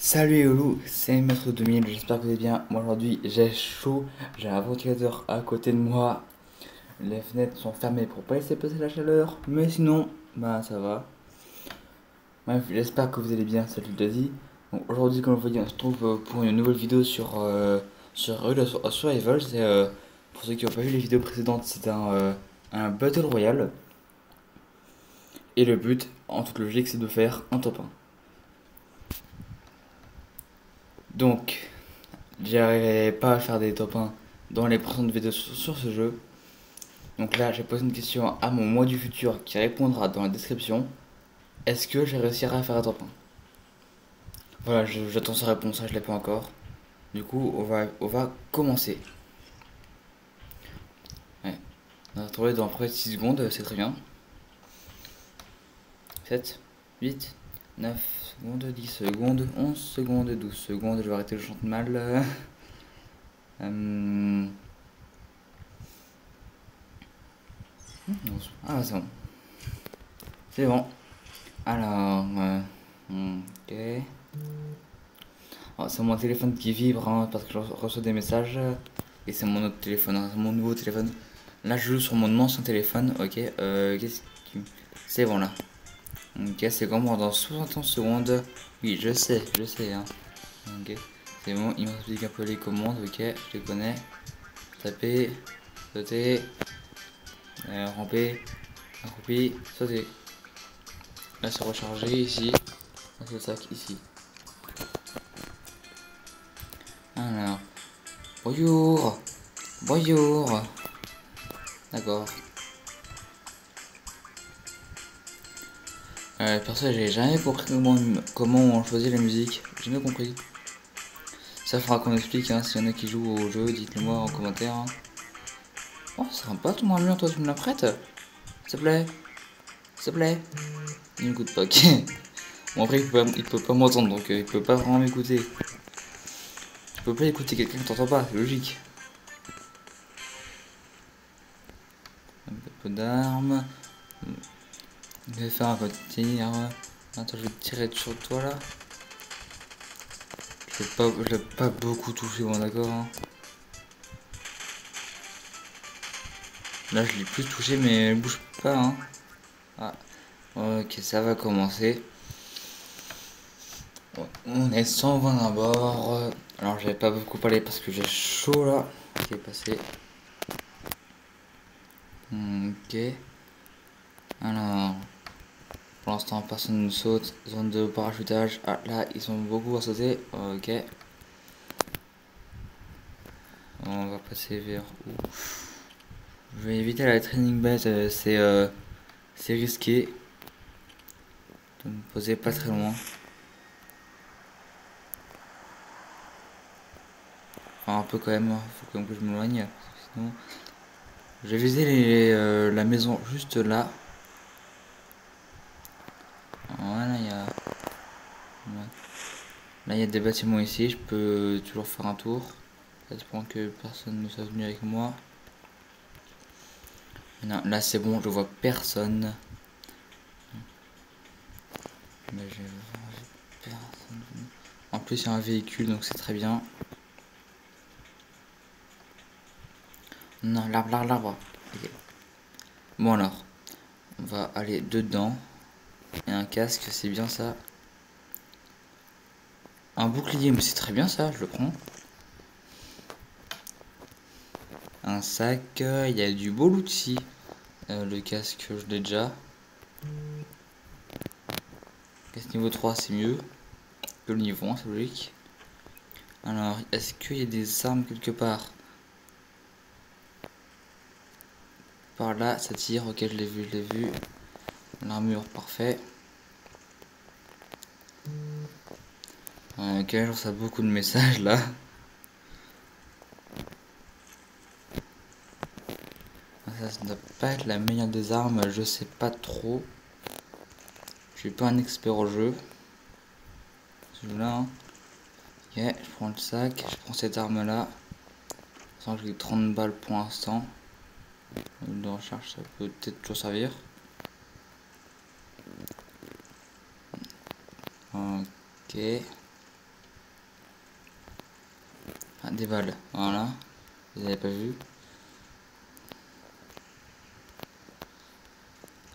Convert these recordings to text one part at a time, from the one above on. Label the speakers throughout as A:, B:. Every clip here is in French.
A: Salut Loulou, c'est Maître 2000, j'espère que vous allez bien. Moi aujourd'hui j'ai chaud, j'ai un ventilateur à côté de moi. Les fenêtres sont fermées pour pas laisser passer la chaleur, mais sinon, bah ça va. Bref, j'espère que vous allez bien, salut Daisy. Donc aujourd'hui comme vous voyez, on se trouve pour une nouvelle vidéo sur Rule of Survival. Pour ceux qui n'ont pas vu les vidéos précédentes, c'est un Battle Royale. Et le but, en toute logique, c'est de faire un top 1. Donc, j'arriverai pas à faire des top 1 dans les prochaines vidéos sur ce jeu. Donc là, j'ai posé une question à mon moi du futur qui répondra dans la description. Est-ce que j'ai réussi à faire un top 1? Voilà, j'attends sa réponse, je l'ai pas encore. Du coup, on va commencer. Ouais. On va trouver dans près de 6 secondes, c'est très bien. 7, 8, 9 secondes, 10 secondes, 11 secondes, 12 secondes. Je vais arrêter le chante mal. Ah, c'est bon. C'est bon. Alors, ok. Oh, c'est mon téléphone qui vibre hein, parce que je reçois des messages. Et c'est mon autre téléphone, hein, c'est mon nouveau téléphone. Là, je joue sur mon ancien téléphone. Ok, qu'est-ce qui. C'est bon là. Ok, c'est comment dans 71 secondes. Oui, je sais. Hein. Ok, c'est bon, il m'explique un peu les commandes. Ok, je les connais. Taper, sauter, ramper, accroupi, sauter. Là, c'est rechargé ici. Là, c'est le sac ici. Alors, bonjour, bonjour. D'accord. Perso, j'ai jamais compris comment on choisit la musique. J'ai jamais compris. Ça fera qu'on explique, hein. S'il y en a qui jouent au jeu, dites-le moi en commentaire. Hein. Oh, c'est sympa ton armure, toi, tu me la prêtes? S'il te plaît? S'il te plaît? Il m'écoute pas, ok. Bon, après, il peut pas m'entendre, donc il peut pas vraiment m'écouter. Tu peux pas écouter quelqu'un qui t'entend pas, c'est logique. Un peu d'armes. Je vais faire un peu de tir. Attends, je vais tirer sur toi là. Je l'ai pas beaucoup touché, bon d'accord. Hein. Là, je l'ai plus touché, mais elle bouge pas. Hein. Ah, ok, ça va commencer. On est 120 à bord. Alors, j'avais pas beaucoup parlé parce que j'ai chaud là. Qui est passé. Ok. Alors, pour l'instant, personne ne saute. Zone de parachutage. Ah, là, ils sont beaucoup à sauter. Ok. On va passer vers où? Je vais éviter la training base. C'est risqué. De me poser pas très loin. Enfin, un peu quand même. Faut quand même que je m'éloigne. Sinon, j'ai visé la maison juste là. Voilà, là, il y a des bâtiments ici. Je peux toujours faire un tour. Ça dépend que personne ne soit venu avec moi. Non, là, c'est bon, je vois personne. Mais personne. En plus, il y a un véhicule, donc c'est très bien. Non, l'arbre. Okay. Bon, alors, on va aller dedans. Et un casque, c'est bien ça. Un bouclier, mais c'est très bien ça, je le prends. Un sac, il y a du beau loot ici. Le casque, je l'ai déjà. Casque niveau 3, c'est mieux que le niveau 1, c'est logique. Alors, est-ce qu'il y a des armes quelque part? Par là, ça tire, ok, je l'ai vu. L'armure, parfait. Ok, je reçois beaucoup de messages là. Ça ne doit pas être la meilleure des armes, je sais pas trop. Je suis pas un expert au jeu. Celui-là, hein. Ok, je prends le sac, je prends cette arme là. Sans j'ai 30 balles pour l'instant. De recharge, ça peut peut-être toujours servir. Ok. Ah, des balles, voilà. Vous avez pas vu.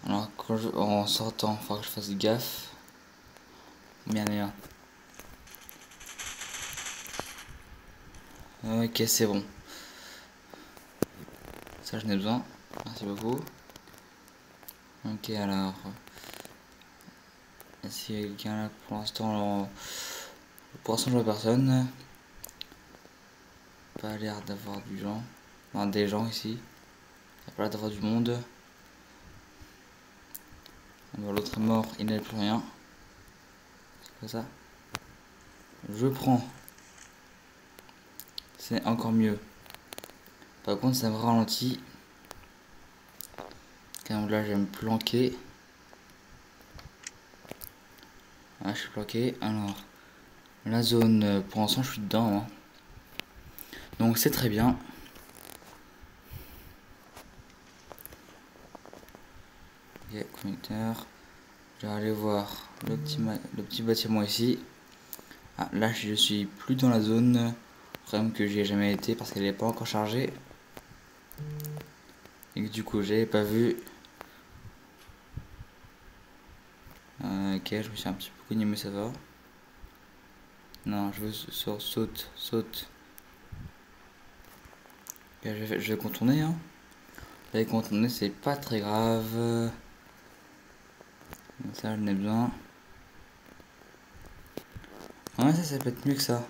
A: Alors, en sortant, il faudra que je fasse gaffe. Bien, bien. Ok, c'est bon. Ça, j'en ai besoin. Merci beaucoup. Ok, alors. S'il y a quelqu'un là, pour l'instant, je vois personne. Pas l'air d'avoir du gens. Enfin, des gens ici. Il n'y a pas l'air d'avoir du monde. L'autre est mort, il n'a plus rien. C'est quoi ça? Je prends. C'est encore mieux. Par contre, ça me ralentit. Quand là, je vais me planquer. Ah, je suis planqué. Alors, la zone, pour l'instant, je suis dedans. Hein. Donc, c'est très bien. Ok, connecteur. Je vais aller voir le petit bâtiment ici. Ah, là, je suis plus dans la zone. Problème que j'y ai jamais été parce qu'elle n'est pas encore chargée. Et que du coup, j'avais pas vu. Ok, je me suis un petit peu cogné, mais ça va. Non, je veux saute. Ok, je vais contourner. Hein. Je vais contourner, c'est pas très grave. Ça, j'en ai besoin. Ouais, ça peut être mieux que ça.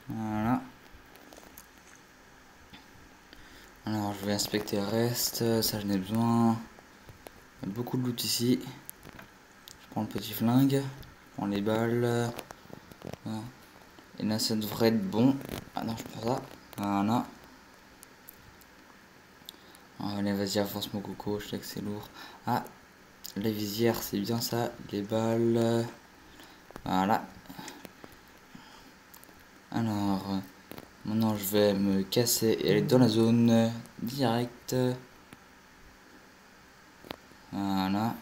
A: Voilà. Alors, je vais inspecter le reste. Ça, j'en ai besoin. Il y a beaucoup de loot ici. Je prends le petit flingue. Je prends les balles. Voilà. Et là, ça devrait être bon. Ah non, je prends ça. Voilà. Allez, vas-y, avance mon coco. Je sais que c'est lourd. Ah, la visière, c'est bien ça. Les balles. Voilà. Alors, maintenant, je vais me casser et aller dans la zone directe. Voilà.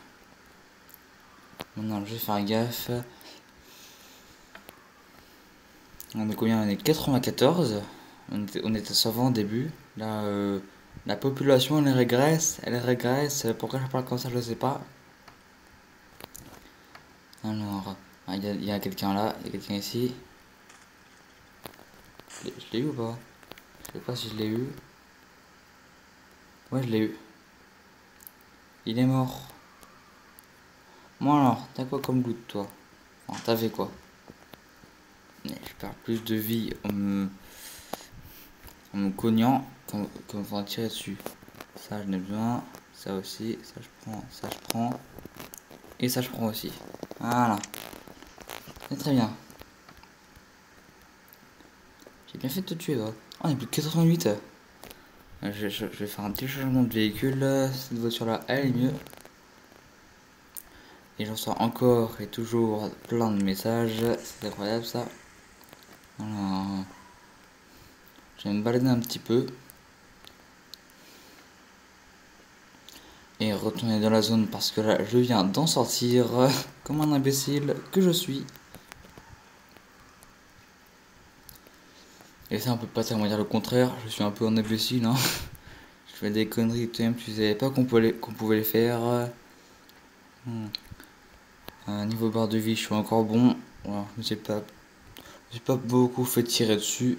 A: Maintenant, je vais faire gaffe. On est combien? On est 94. On était à 120 au début. Là, la population, elle régresse. Elle régresse. Pourquoi je parle comme ça, je sais pas. Alors, il y a quelqu'un là. Il y a quelqu'un ici. Je l'ai eu ou pas? Je sais pas si je l'ai eu. Ouais, je l'ai eu. Il est mort. Moi alors, t'as quoi comme loot, toi? Alors, t'avais quoi? Mais je perds plus de vie en me cognant qu'en me faisant tirer dessus. Ça, j'en ai besoin. Ça aussi. Ça, je prends. Ça, je prends. Et ça, je prends aussi. Voilà. C'est très bien. J'ai bien fait de te tuer, toi. Oh, on est plus de 88. Je vais faire un petit changement de véhicule. Cette voiture-là, elle est mieux. Et j'en reçois encore et toujours plein de messages. C'est incroyable, ça. Alors, je vais me balader un petit peu. Et retourner dans la zone parce que là, je viens d'en sortir comme un imbécile que je suis. Et ça, on peut pas tellement dire le contraire. Je suis un peu un imbécile, hein. Je fais des conneries, toi-même, tu savais pas qu'on pouvait les faire. Niveau barre de vie, je suis encore bon. Voilà, j'ai pas beaucoup fait tirer dessus.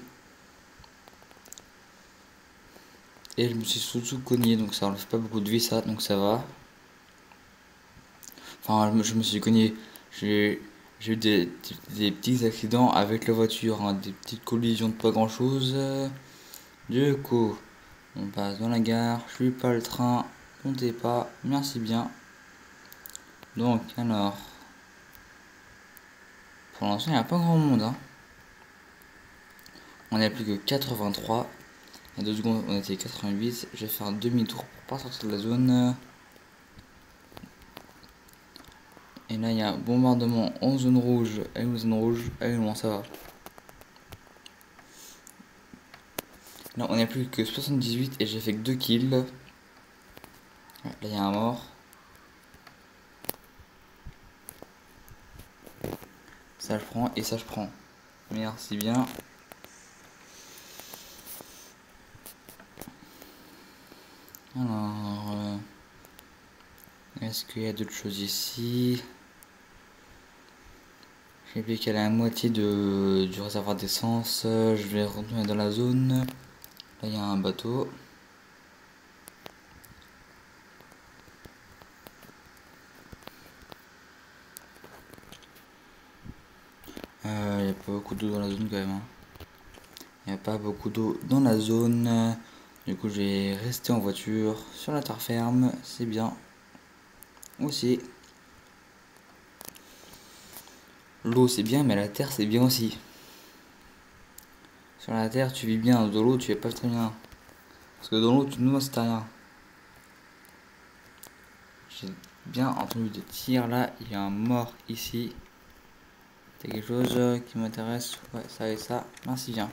A: Et je me suis surtout cogné, donc ça enlève pas beaucoup de vie, ça, donc ça va. Enfin, je me suis cogné. J'ai eu des petits accidents avec la voiture, hein, des petites collisions de pas grand chose. Du coup, on passe dans la gare, je suis pas le train, montez pas, merci bien. Donc, alors, pour l'instant, il n'y a pas grand monde. Hein. On n'est plus que 83. Il y a 2 secondes, on était 88. Je vais faire un demi-tour pour pas sortir de la zone. Et là, il y a un bombardement en zone rouge. Elle est zone rouge. Elle est loin, ça va. Là, on n'est plus que 78 et j'ai fait que 2 kills. Là, il y a un mort. Ça, je prends et ça, je prends. Merci bien. Alors, est-ce qu'il y a d'autres choses ici? J'ai vu qu'elle a la moitié du réservoir d'essence. Je vais retourner dans la zone. Là, il y a un bateau. Il n'y a pas beaucoup d'eau dans la zone quand même. Il n'y a pas beaucoup d'eau dans la zone. Du coup, je vais rester en voiture sur la terre ferme. C'est bien. Aussi. L'eau, c'est bien, mais la terre, c'est bien aussi. Sur la terre, tu vis bien. Dans l'eau, tu vis pas très bien. Parce que dans l'eau, tu ne noies rien. J'ai bien entendu des tirs là. Il y a un mort ici. C'est quelque chose qui m'intéresse. Ouais, ça et ça. Merci bien.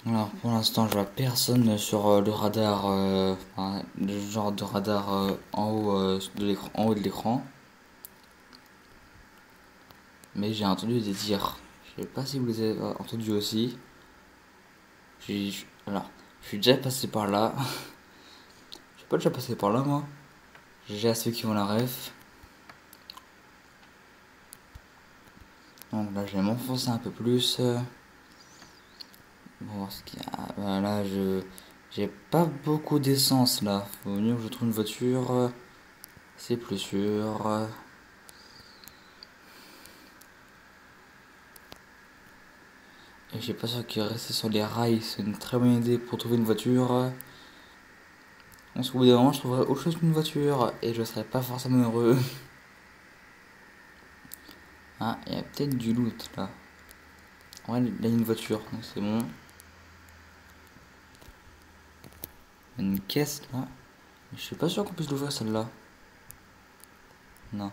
A: Alors pour l'instant je vois personne sur le radar, enfin, le genre de radar en haut de l'écran, en haut de l'écran. Mais j'ai entendu des tirs. Je sais pas si vous les avez entendus aussi. Alors, je suis déjà passé par là. Je suis pas déjà passé par là moi. J'ai à ceux qui ont la ref. Donc là je vais m'enfoncer un peu plus. Pour voir ce qu'il y a. Là j'ai pas beaucoup d'essence là. Faut mieux que je trouve une voiture. C'est plus sûr. Et j'ai pas sûr que rester sur les rails c'est une très bonne idée pour trouver une voiture. On se bout d'un moment je trouverais autre chose qu'une voiture et je serais pas forcément heureux. Ah, il y a peut-être du loot là. Ouais, là il y a une voiture, donc c'est bon. Il y a une caisse là. Je suis pas sûr qu'on puisse l'ouvrir celle-là. Non.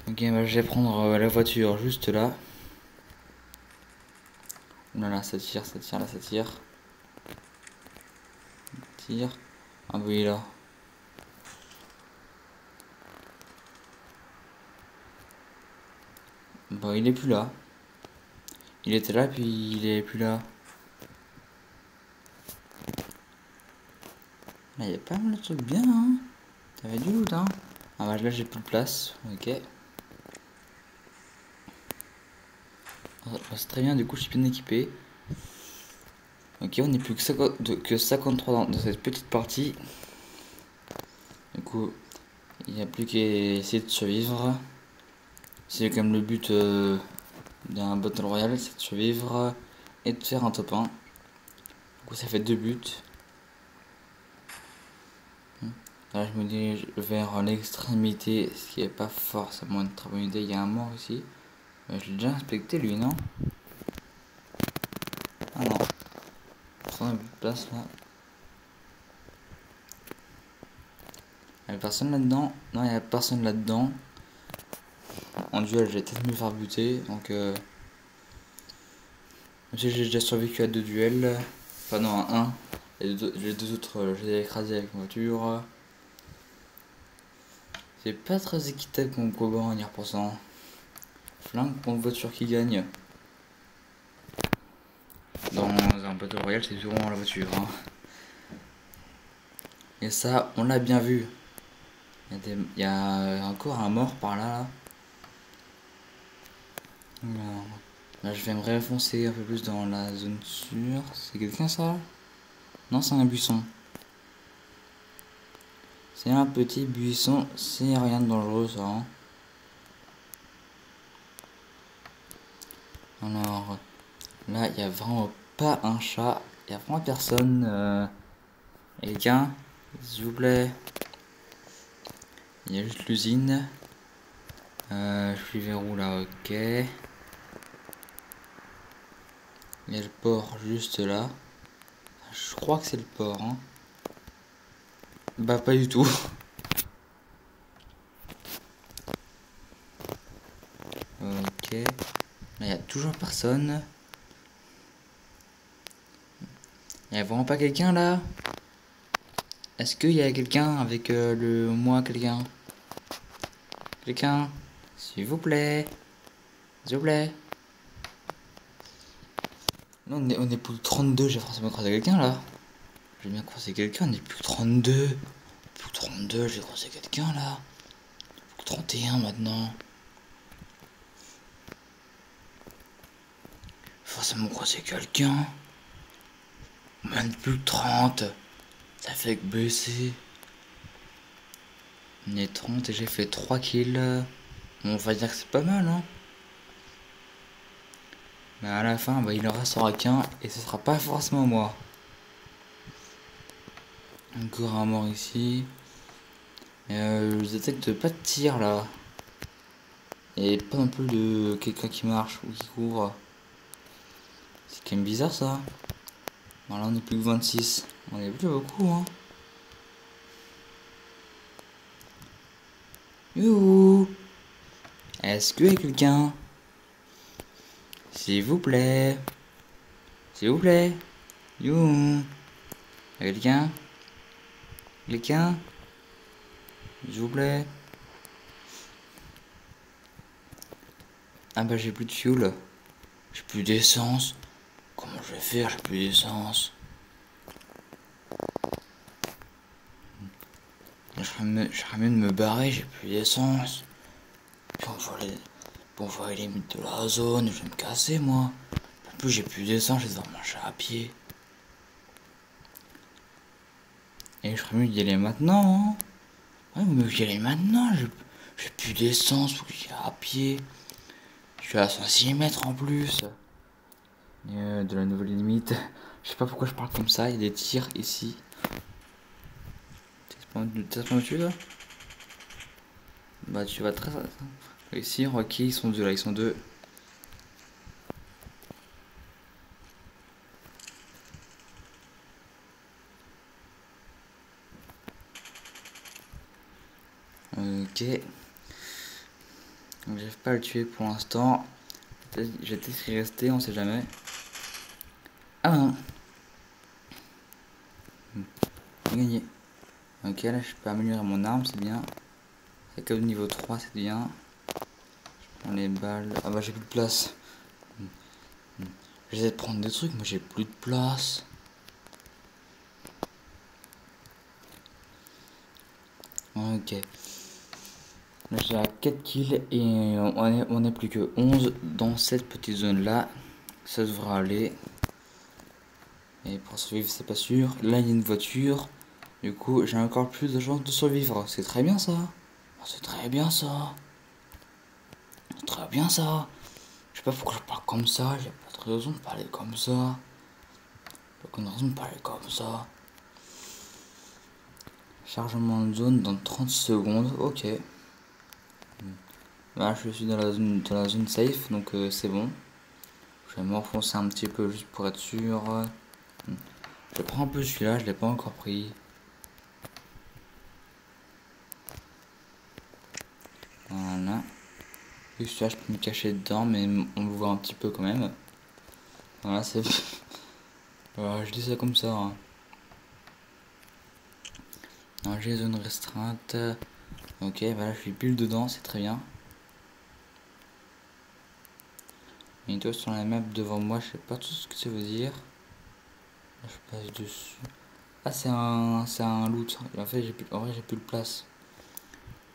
A: Ok, bah, je vais prendre la voiture juste là. Oh là là, ça tire, là ça tire. Tire. Ah oui là. Bon, il est plus là. Il était là puis il est plus là. Là il y a pas mal de trucs bien hein. T'avais du loot hein. Ah bah là j'ai plus de place. Ok. Bah, c'est très bien, du coup je suis bien équipé. Ok, on n'est plus que 53 dans cette petite partie. Du coup, il n'y a plus qu'à essayer de survivre. C'est comme le but d'un Battle Royale, c'est de survivre et de faire un top 1. Du coup, ça fait 2 buts. Là, je me dirige vers l'extrémité, ce qui n'est pas forcément une très bonne idée. Il y a un mort ici. Je l'ai déjà inspecté lui, non? Ah non. Prends une place là. Il n'y a personne là-dedans? Non, il n'y a personne là-dedans. En duel, j'ai peut-être me faire buter, donc j'ai déjà survécu à 2 duels. Enfin non, à 1. Et les deux autres, je les ai écrasés avec ma voiture. C'est pas très équitable comme combat en y repensant. Flingue pour une voiture qui gagne. Dans un battle royale, c'est souvent la voiture. Hein. Et ça, on l'a bien vu. Il y a encore un mort par là. Là, je vais me réenfoncer un peu plus dans la zone sûre. C'est quelqu'un ça? Non, c'est un buisson. C'est un petit buisson, c'est rien de dangereux ça. Hein. Alors, là, il n'y a vraiment pas un chat. Il n'y a vraiment personne. Quelqu'un, s'il vous plaît. Il y a juste l'usine. Je suis vers où là? Ok. Il y a le port juste là. Je crois que c'est le port. Hein. Bah, pas du tout. Ok. Là, il n'y a toujours personne. Il n'y a vraiment pas quelqu'un là? Est-ce qu'il y a quelqu'un avec le moi, quelqu'un? Quelqu'un? S'il vous plaît. S'il vous plaît. Non, on est plus que 32, j'ai forcément croisé quelqu'un là. J'ai bien croisé quelqu'un, on est plus que 32. Plus que 32, j'ai croisé quelqu'un là. Plus que 31 maintenant. Forcément croisé quelqu'un. Même plus que 30. Ça fait que baisser. On est 30 et j'ai fait 3 kills. Bon, on va dire que c'est pas mal, hein. Mais à la fin, bah, il en restera qu'un et ce sera pas forcément moi. Encore un mort ici. Je détecte pas de tir là. Et pas non plus de quelqu'un qui marche ou qui court. C'est quand même bizarre ça. Bon, là on est plus que 26. On est plus beaucoup, hein. Youhou. Est-ce qu'il y a quelqu'un? S'il vous plaît. S'il vous plaît. Youhou. Quelqu'un? Quelqu'un? S'il vous plaît. Ah bah j'ai plus de fuel. J'ai plus d'essence. Comment je vais faire? J'ai plus d'essence. J'aurais mieux de me barrer, j'ai plus d'essence. Puis on voit les limites de la zone, je vais me casser moi. En plus j'ai plus d'essence, je vais devoir marcher à pied. Et je ferais mieux d'y aller maintenant, hein. Ouais, mais j'y aller maintenant, j'ai plus d'essence, faut que j'y aille à pied. Je suis à 106 mètres en plus. De la nouvelle limite. Je sais pas pourquoi je parle comme ça, il y a des tirs ici. T'es pas au-dessus là? Bah tu vas très... Ici, ok, ils sont deux là, ils sont deux. Ok. J'arrive pas à le tuer pour l'instant. J'ai peut-être y rester, on sait jamais. Ah non. J'ai gagné. Ok, là je peux améliorer mon arme, c'est bien. C'est que au niveau 3, c'est bien. Je prends les balles. Ah bah j'ai plus de place. J'essaie de prendre des trucs, mais j'ai plus de place. Ok. Là j'ai 4 kills et on est plus que 11 dans cette petite zone là. Ça devra aller. Et pour survivre c'est pas sûr. Là il y a une voiture. Du coup j'ai encore plus de chances de survivre. C'est très bien ça. C'est très bien ça. C'est très bien ça. Je sais pas pourquoi je parle comme ça. J'ai pas de raison de parler comme ça. Pas de raison de parler comme ça. Chargement de zone dans 30 secondes. Ok. Là je suis dans la zone safe. Donc c'est bon. Je vais m'enfoncer un petit peu juste pour être sûr. Je prends un peu celui-là. Je l'ai pas encore pris. Voilà. Et celui-là je peux me cacher dedans. Mais on le voit un petit peu quand même. Voilà c'est... Voilà, je dis ça comme ça. Hein. J'ai zone restreinte. Ok, voilà, je suis pile dedans, c'est très bien. Et toi sur la map devant moi, je sais pas tout ce que ça veut dire. Là, je passe dessus. Ah, c'est un loot. En fait, en vrai, j'ai plus de place.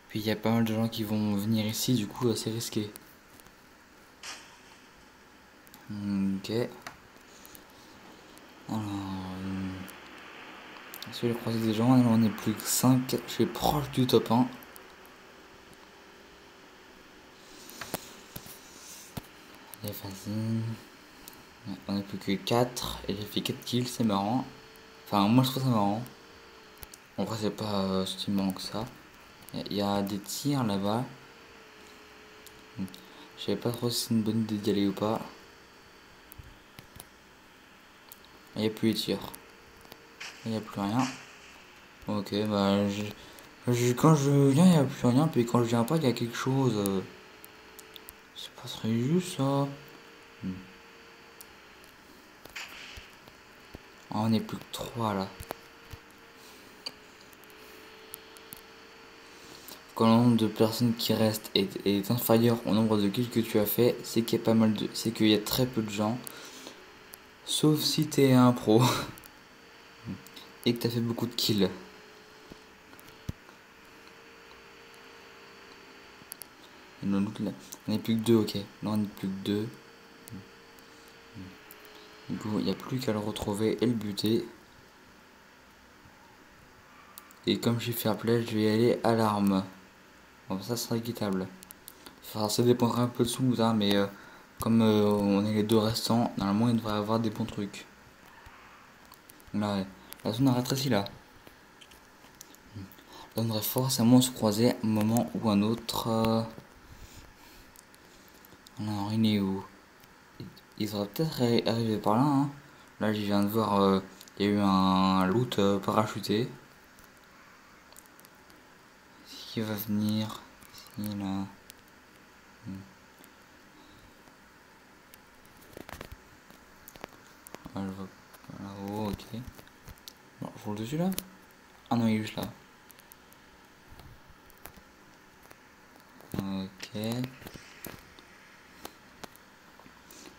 A: Puis il y a pas mal de gens qui vont venir ici, du coup, c'est risqué. Ok. Alors, est-ce que j'ai croisé des gens? Alors, on est plus que 5. Je suis proche du top 1. Allez, vas-y. On est plus que 4 et j'ai fait 4 kills, c'est marrant. Enfin, moi je trouve ça marrant. En vrai, c'est pas stimulant que ça. Il y a des tirs là-bas. Je savais pas trop si c'est une bonne idée d'y aller ou pas. Il n'y a plus les tirs. Il n'y a plus rien. Ok, bah quand je viens, il n'y a plus rien. Puis quand je viens pas, il y a quelque chose. C'est pas très juste ça. Ah, on est plus que 3 là. Quand le nombre de personnes qui restent est inférieur au nombre de kills que tu as fait, c'est qu'il y a pas mal de. C'est qu'il y a très peu de gens. Sauf si t'es un pro et que t'as fait beaucoup de kills. Et là, on n'est plus que deux, ok. Là on n'est plus que deux. Du coup, il n'y a plus qu'à le retrouver et le buter. Et comme je suis fair play, je vais y aller à l'arme. Bon, ça sera équitable. Enfin, ça dépendra un peu de sous, hein, mais comme on est les deux restants, normalement il devrait y avoir des bons trucs. Là, ouais. La zone a rétréci là. Là, on devrait forcément se croiser un moment ou un autre. Alors, il est où? Il devrait peut-être arriver par là. Hein. Là, je viens de voir, il y a eu un loot parachuté. Est-ce qu'il va venir? Si, là. Ah, je vois là-haut, ok. Bon, je roule dessus là? Ah non, il est juste là. Ok.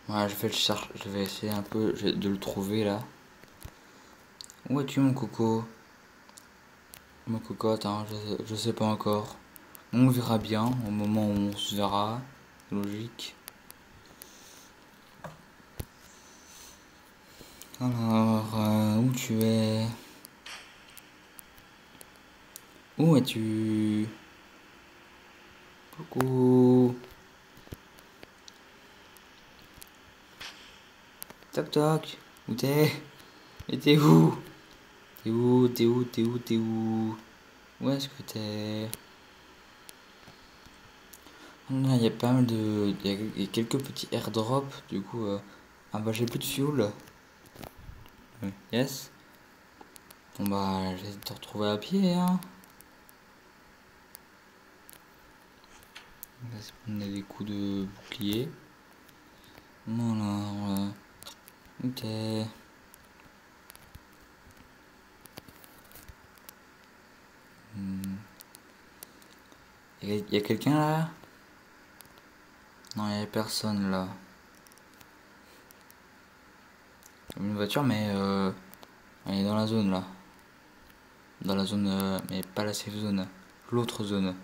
A: Ouais, je vais le chercher, je vais essayer un peu de le trouver là. Où es-tu mon coco? Mon cocotte, hein, je sais pas encore. On verra bien au moment où on se verra. Logique. Alors, où tu es? Où es-tu? Coucou. Toc toc. Où t'es? Et t'es où? T'es où? T'es où? T'es où? T'es où? Où est-ce que t'es? Là, il y a pas mal de... Il y a quelques petits airdrops, du coup... Ah bah j'ai plus de fuel. Yes. Bon bah, je vais te retrouver à pied, hein. On a des coups de bouclier. Voilà. Ok. Il y a quelqu'un là? Non, il y a personne là. Une voiture, mais elle est dans la zone là. Dans la zone, mais pas la safe zone. L'autre zone.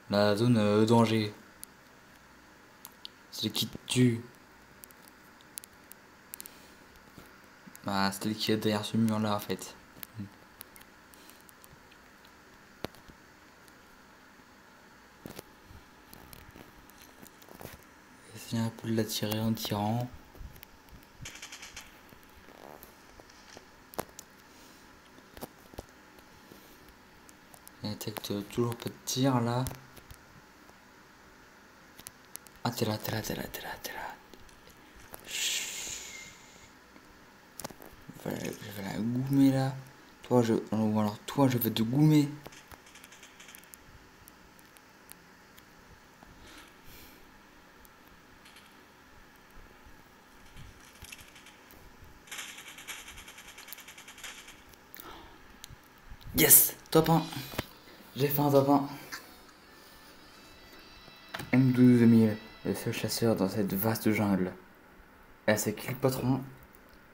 A: La zone danger. Celle qui tue. Bah, celle qui est derrière ce mur là en fait. Essayer un peu de la tirer en tirant. Elle détecte toujours pas de tir là. Ah, t'es là, t'es là, t'es là, t'es là, t'es là. Je vais la goumer là. Toi, ou alors toi, je vais te goumer. Yes! Top 1. J'ai fait un top 1. M12000, le seul chasseur dans cette vaste jungle. Eh, c'est qui le patron?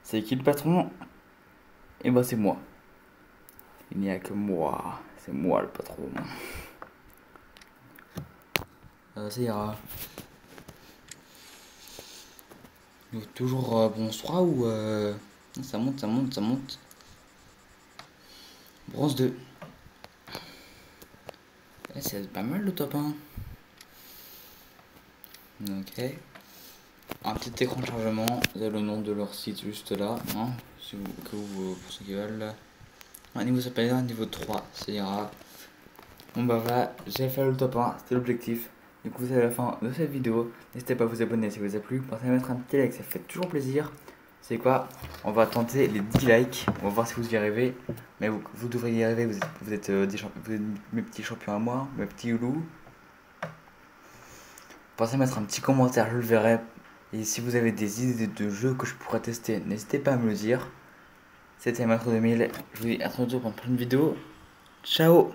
A: C'est qui le patron? Et bah, c'est moi. Il n'y a que moi. C'est moi le patron. Ça ira. Donc, toujours bronze 3 ou ça monte, ça monte, ça monte. Bronze 2. Eh, c'est pas mal le top 1. Ok. Un petit écran de chargement. Vous avez le nom de leur site juste là. Hein, si vous, pour ceux qui veulent. Un niveau supérieur, niveau 3. Ça ira. Bon bah voilà, j'ai fait le top 1, c'était l'objectif. Du coup, c'est la fin de cette vidéo. N'hésitez pas à vous abonner si vous a plu. Pensez à mettre un petit like, ça fait toujours plaisir. C'est quoi? On va tenter les 10 likes. On va voir si vous y arrivez. Mais vous devriez y arriver. Vous êtes mes petits champions à moi, mes petits loups. Pensez à mettre un petit commentaire, je le verrai. Et si vous avez des idées de jeux que je pourrais tester, n'hésitez pas à me le dire. C'était Macro 2000. Je vous dis à très bientôt pour une prochaine vidéo. Ciao!